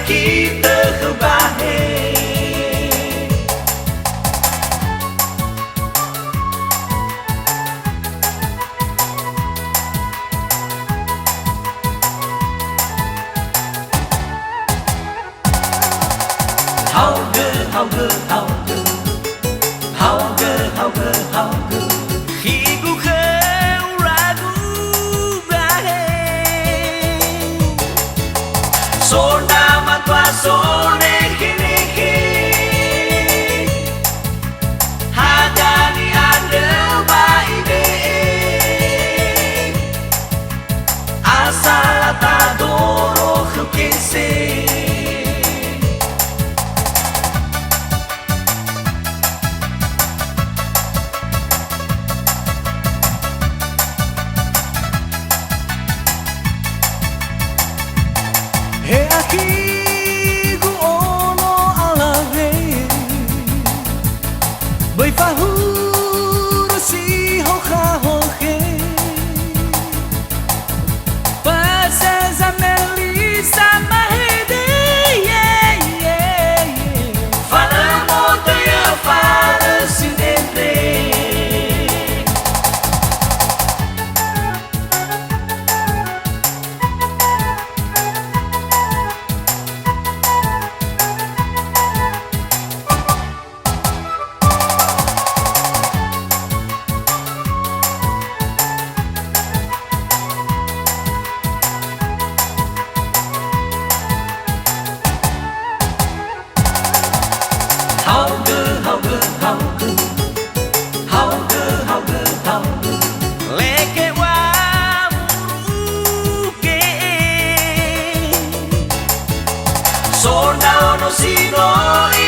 Kita kebahe Hauge, hauge, hauge Hauge, hauge, hauge Higu keu ragu bahe Sona matwa sone kenehe Hadani adel baide Asalata doro khukese He aki gu ono ala re Bai fahuru si hoja hoje Pasa za melisa mahede Fala montanha, fala sinente Hauge, hauge, hauge Hauge, hauge, hauge Leke wa muruke Sona ono sino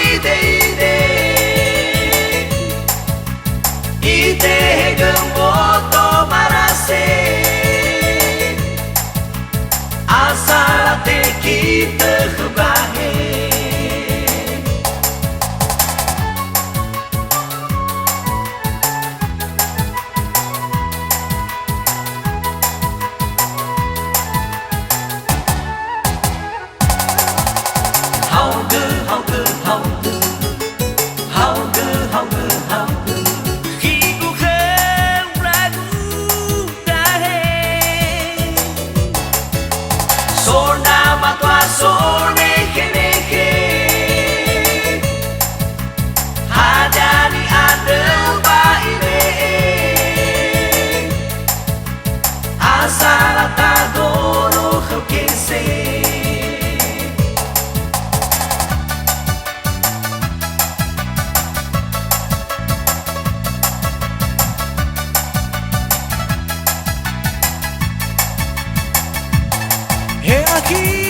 ide ide Ide gemboto marase Asalate kita kebahe Hauge, hauge, hauge Hauge, hauge, hauge Higu keu ragu dahe Sona matwa sone kenehe Hadani adel baide Asalata doro khukese He aki